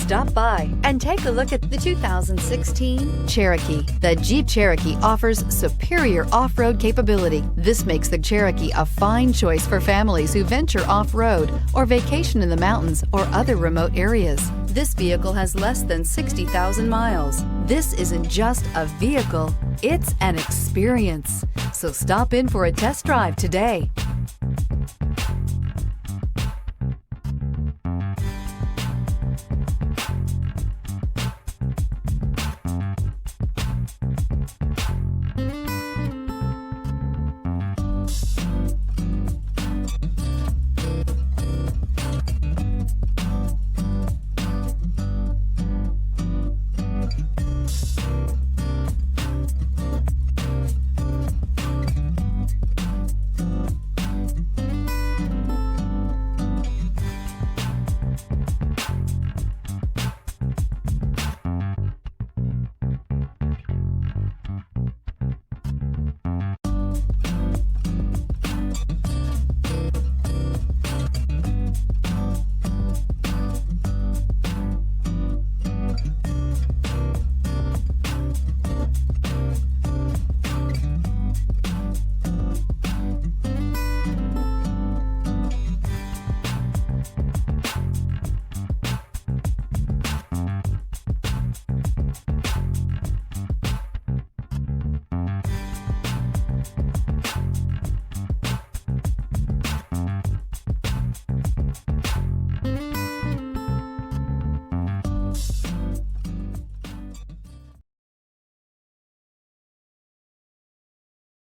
Stop by and take a look at the 2016 Cherokee. The Jeep Cherokee offers superior off-road capability. This makes the Cherokee a fine choice for families who venture off-road or vacation in the mountains or other remote areas. This vehicle has less than 60,000 miles. This isn't just a vehicle, it's an experience. So stop in for a test drive today.